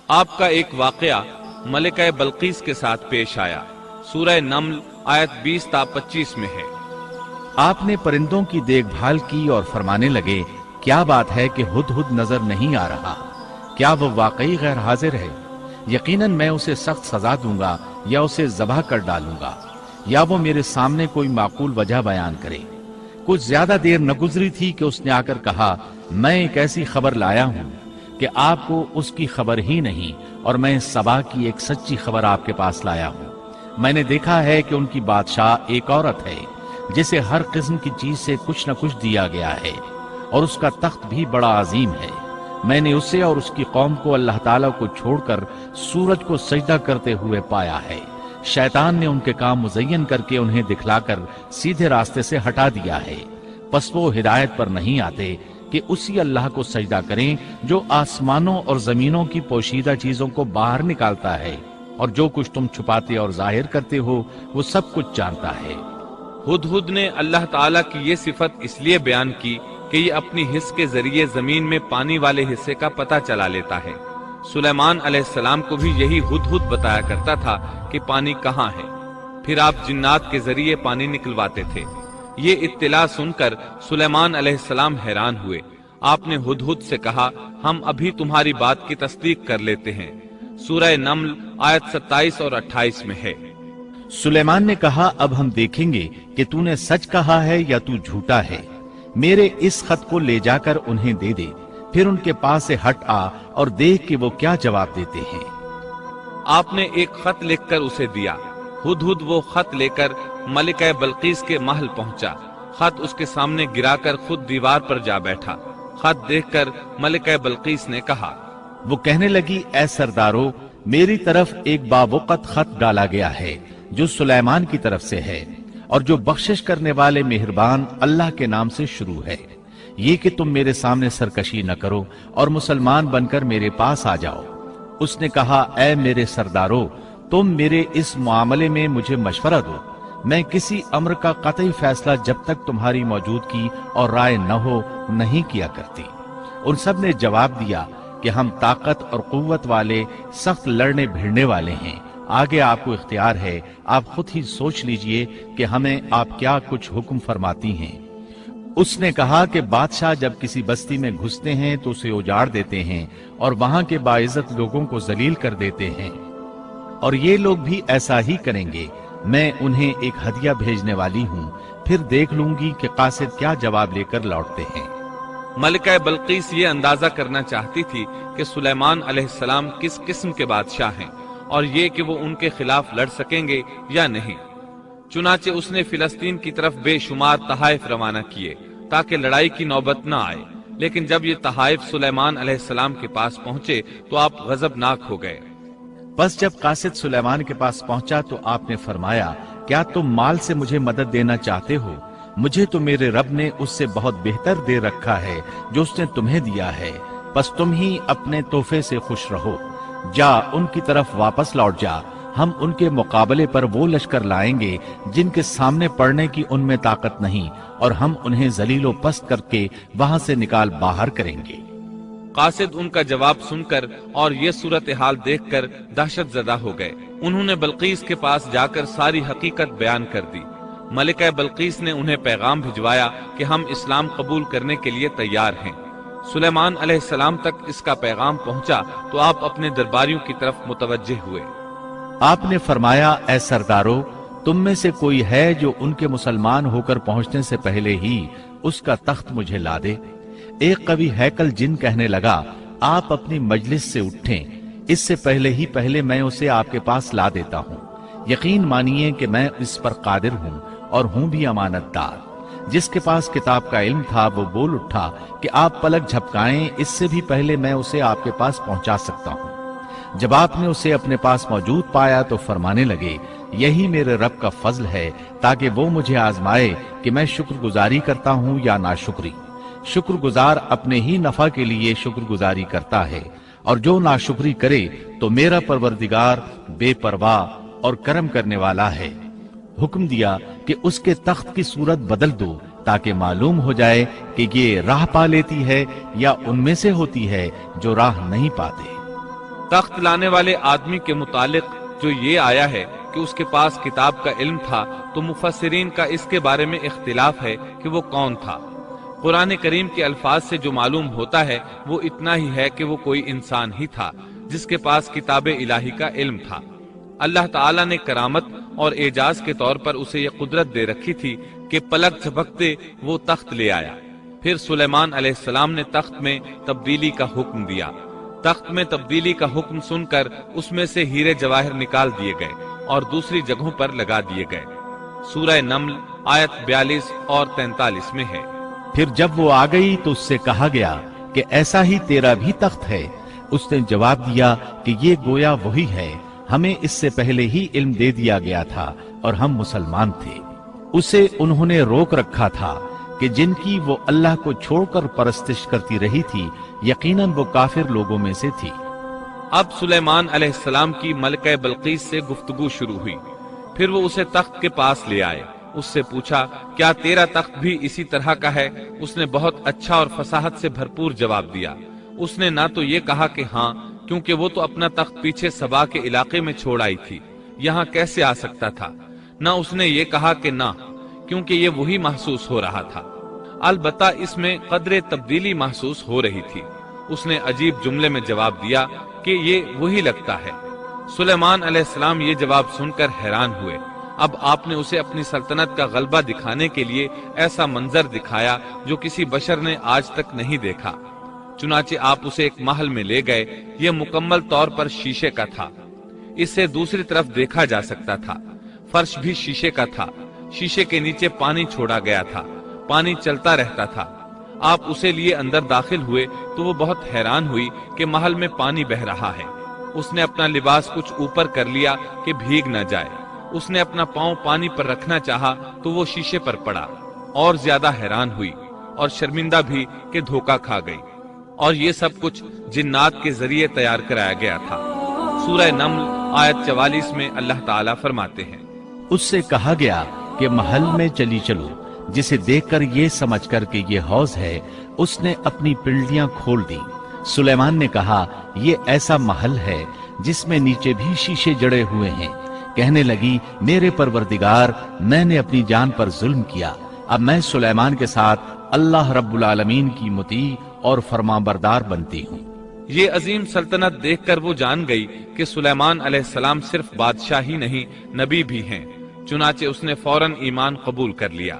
آپ کا ایک واقعہ ملکہ بلقیس کے ساتھ پیش آیا۔ سورہ نمل آیت 20 تا 25 میں ہے۔ آپ نے پرندوں کی دیکھ بھال کی اور فرمانے لگے، کیا بات ہے کہ ہدہد نظر نہیں آ رہا؟ کیا وہ واقعی غیر حاضر ہے؟ یقیناً میں اسے سخت سزا دوں گا یا اسے ذبح کر ڈالوں گا، یا وہ میرے سامنے کوئی معقول وجہ بیان کرے۔ کچھ زیادہ دیر نہ گزری تھی کہ اس نے آ کر کہا، میں ایک ایسی خبر لایا ہوں کہ آپ کو اس کی خبر ہی نہیں، اور میں سبا کی ایک سچی خبر آپ کے پاس لایا ہوں۔ میں نے دیکھا ہے کہ ان کی بادشاہ ایک عورت ہے جسے ہر قسم کی چیز سے کچھ نہ کچھ دیا گیا ہے، اور اس کا تخت بھی بڑا عظیم ہے۔ میں نے اسے اور اس کی قوم کو اللہ تعالیٰ کو چھوڑ کر سورج کو سجدہ کرتے ہوئے پایا ہے۔ شیطان نے ان کے کام مزین کر کے انہیں دکھلا کر سیدھے راستے سے ہٹا دیا ہے، پس وہ ہدایت پر نہیں آتے کہ اسی اللہ کو سجدہ کریں جو آسمانوں اور زمینوں کی پوشیدہ چیزوں کو باہر نکالتا ہے، اور جو کچھ تم چھپاتے اور ظاہر کرتے ہو وہ سب کچھ جانتا ہے۔ ہدہد نے اللہ تعالیٰ کی یہ صفت اس لیے بیان کی کہ یہ اپنی حس کے ذریعے زمین میں پانی والے حصے کا پتہ چلا لیتا ہے۔ سلیمان علیہ السلام کو بھی یہی ہدہد بتایا کرتا تھا کہ پانی کہاں ہے، پھر آپ جنات کے ذریعے پانی نکلواتے تھے۔ یہ اطلاع سن کر سلیمان علیہ السلام حیران ہوئے۔ آپ نے ہدہد سے کہا، ہم ابھی تمہاری بات کی تصدیق کر لیتے ہیں۔ سورہ نمل آیت 27 اور 28 میں ہے۔ سلیمان نے کہا، اب ہم دیکھیں گے کہ تو نے سچ کہا ہے یا تو جھوٹا ہے۔ میرے اس خط کو لے جا کر انہیں دے دے، پھر ان کے پاس سے ہٹ آ اور دیکھ کہ وہ کیا جواب دیتے ہیں۔ آپ نے ایک خط لکھ کر اسے دیا۔ ہدہد وہ خط لے کر ملکہ بلقیس کے محل پہنچا۔ خط اس کے سامنے گرا کر خود دیوار پر جا بیٹھا۔ خط دیکھ کر ملکہ بلقیس نے کہا، وہ کہنے لگی، اے سردارو، میری طرف ایک باوقت خط ڈالا گیا ہے جو سلیمان کی طرف سے ہے، اور جو بخشش کرنے والے مہربان اللہ کے نام سے شروع ہے، یہ کہ تم میرے سامنے سرکشی نہ کرو اور مسلمان بن کر میرے پاس آ جاؤ۔ اس نے کہا، اے میرے سردارو، تم میرے اس معاملے میں مجھے مشورہ دو۔ میں کسی امر کا قطعی فیصلہ جب تک تمہاری موجودگی اور رائے نہ ہو نہیں کیا کرتی۔ ان سب نے جواب دیا کہ ہم طاقت اور قوت والے، سخت لڑنے بھیڑنے والے ہیں، آگے آپ کو اختیار ہے، آپ خود ہی سوچ لیجئے کہ ہمیں آپ کیا کچھ حکم فرماتی ہیں۔ اس نے کہا کہ بادشاہ جب کسی بستی میں گھستے ہیں تو اسے اجاڑ دیتے ہیں اور وہاں کے باعزت لوگوں کو ذلیل کر دیتے ہیں، اور یہ لوگ بھی ایسا ہی کریں گے۔ میں انہیں ایک ہدیہ بھیجنے والی ہوں، پھر دیکھ لوں گی کہ قاصد کیا جواب لے کر لوٹتے ہیں۔ ملکہ بلقیس یہ اندازہ کرنا چاہتی تھی کہ سلیمان علیہ السلام کس قسم کے بادشاہ ہیں، اور یہ کہ وہ ان کے خلاف لڑ سکیں گے یا نہیں۔ چنانچہ اس نے فلسطین کی طرف بے شمار تحائف روانہ کیے تاکہ لڑائی کی نوبت نہ آئے، لیکن جب یہ تحائف سلیمان علیہ السلام کے پاس پہنچے تو آپ غضبناک ہو گئے۔ بس جب قاصد سلیمان کے پاس پہنچا تو آپ نے فرمایا، کیا تم مال سے مجھے مدد دینا چاہتے ہو؟ مجھے تو میرے رب نے اس سے بہت بہتر دے رکھا ہے جو اس نے تمہیں دیا ہے، بس تم ہی اپنے تحفے سے خوش رہو۔ جا ان کی طرف واپس لوٹ جا، ہم ان کے مقابلے پر وہ لشکر لائیں گے جن کے سامنے پڑنے کی ان میں طاقت نہیں، اور ہم انہیں ذلیل و پست کر کے وہاں سے نکال باہر کریں گے۔ قاصد ان کا جواب سن کر اور یہ صورتحال دیکھ کر دہشت زدہ ہو گئے۔ انہوں نے بلقیس کے پاس جا کر ساری حقیقت بیان کر دی۔ ملکہ بلقیس نے انہیں پیغام بھجوایا کہ ہم اسلام قبول کرنے کے لیے تیار ہیں۔ سلیمان علیہ السلام تک اس کا پیغام پہنچا تو آپ اپنے درباریوں کی طرف متوجہ ہوئے۔ آپ نے فرمایا، اے سردارو، تم میں سے کوئی ہے جو ان کے مسلمان ہو کر پہنچنے سے پہلے ہی اس کا تخت مجھے لا دے؟ ایک قوی ہیکل جن کہنے لگا، آپ اپنی مجلس سے اٹھیں، اس سے پہلے میں اسے آپ کے پاس لا دیتا ہوں۔ یقین مانیے کہ میں اس پر قادر ہوں اور ہوں بھی امانت دار۔ جس کے پاس کتاب کا علم تھا وہ بول اٹھا کہ آپ پلک جھپکائیں، اس سے بھی پہلے میں اسے آپ کے پاس پہنچا سکتا ہوں۔ جب آپ نے اسے اپنے پاس موجود پایا تو فرمانے لگے، یہی میرے رب کا فضل ہے تاکہ وہ مجھے آزمائے کہ میں شکر گزاری کرتا ہوں یا ناشکری۔ شکر گزار اپنے ہی نفع کے لیے شکر گزاری کرتا ہے، اور جو ناشکری کرے تو میرا پروردگار بے پرواہ اور کرم کرنے والا ہے۔ حکم دیا کہ اس کے تخت کی صورت بدل دو تاکہ معلوم ہو جائے کہ یہ راہ پا لیتی ہے یا ان میں سے ہوتی ہے جو راہ نہیں پاتے۔ تخت لانے والے آدمی کے متعلق جو یہ آیا ہے کہ اس کے پاس کتاب کا علم تھا، تو مفسرین کا اس کے بارے میں اختلاف ہے کہ وہ کون تھا۔ قرآن کریم کے الفاظ سے جو معلوم ہوتا ہے وہ اتنا ہی ہے کہ وہ کوئی انسان ہی تھا جس کے پاس کتاب الہی کا علم تھا۔ اللہ تعالیٰ نے کرامت اور اعجاز کے طور پر اسے یہ قدرت دے رکھی تھی کہ پلک جھپکتے وہ تخت لے آیا۔ پھر سلیمان علیہ السلام نے تخت میں تبدیلی کا حکم دیا۔ تخت میں تبدیلی کا حکم سن کر اس میں سے ہیرے جواہر نکال دیے گئے اور دوسری جگہوں پر لگا دیے گئے۔ سورہ نمل آیت 42 اور 43 میں ہے۔ پھر جب وہ آ گئی تو اس سے کہا گیا کہ ایسا ہی تیرا بھی تخت ہے۔ اس نے جواب دیا کہ یہ گویا وہی ہے، ہمیں اس سے پہلے ہی علم دے دیا گیا تھا اور ہم مسلمان تھے۔ اسے انہوں نے روک رکھا تھا کہ جن کی وہ اللہ کو چھوڑ کر پرستش کرتی رہی تھی، یقیناً وہ کافر لوگوں میں سے تھی۔ اب سلیمان علیہ السلام کی ملکہ بلقیس سے گفتگو شروع ہوئی۔ پھر وہ اسے تخت کے پاس لے آئے۔ اس سے پوچھا، کیا تیرا تخت بھی اسی طرح کا ہے؟ اس نے بہت اچھا اور فصاحت سے بھرپور جواب دیا۔ اس نے نہ تو یہ کہا کہ ہاں، کیونکہ وہ تو اپنا تخت پیچھے سبا کے علاقے میں چھوڑ آئی تھی، یہاں کیسے آ سکتا تھا؟ نہ اس نے یہ کہا کہ نہ، کیونکہ یہ وہی محسوس ہو رہا تھا۔ البتہ اس میں قدر تبدیلی محسوس ہو رہی تھی۔ اس نے عجیب جملے میں جواب دیا کہ یہ وہی لگتا ہے۔ سلیمان علیہ السلام یہ جواب سن کر حیران ہوئے۔ اب آپ نے اسے اپنی سلطنت کا غلبہ دکھانے کے لیے ایسا منظر دکھایا جو کسی بشر نے آج تک نہیں دیکھا۔ چنانچہ آپ اسے ایک محل میں لے گئے۔ یہ مکمل طور پر شیشے کا تھا، اس سے دوسری طرف دیکھا جا سکتا تھا۔ فرش بھی شیشے کا تھا، شیشے کے نیچے پانی چھوڑا گیا تھا، پانی چلتا رہتا تھا۔ آپ اسے لیے اندر داخل ہوئے تو وہ بہت حیران ہوئی کہ محل میں پانی بہ رہا ہے۔ اس نے اپنا لباس کچھ اوپر کر لیا کہ بھیگ نہ جائے۔ اس نے اپنا پاؤں پانی پر رکھنا چاہا تو وہ شیشے پر پڑا، اور زیادہ حیران ہوئی اور شرمندہ بھی کہ دھوکہ کھا گئی۔ اور یہ سب کچھ جنات کے ذریعے تیار کرایا گیا تھا۔ سورہ نمل آیت 44 میں اللہ تعالیٰ فرماتے ہیں، اس سے کہا گیا کہ محل میں چلی چلو، جسے دیکھ کر یہ سمجھ کر کہ یہ حوض ہے، اس نے اپنی پنڈلیاں کھول دی۔ سلیمان نے کہا، یہ ایسا محل ہے جس میں نیچے بھی شیشے جڑے ہوئے ہیں۔ کہنے لگی، میرے پروردگار، میں نے اپنی جان پر ظلم کیا، اب میں سلیمان کے ساتھ اللہ رب العالمین کی مطیع اور فرمانبردار بنتی ہوں۔ یہ عظیم سلطنت دیکھ کر وہ جان گئی کہ سلیمان علیہ السلام صرف بادشاہ ہی نہیں، نبی بھی ہیں۔ چنانچہ اس نے فوراً ایمان قبول کر لیا۔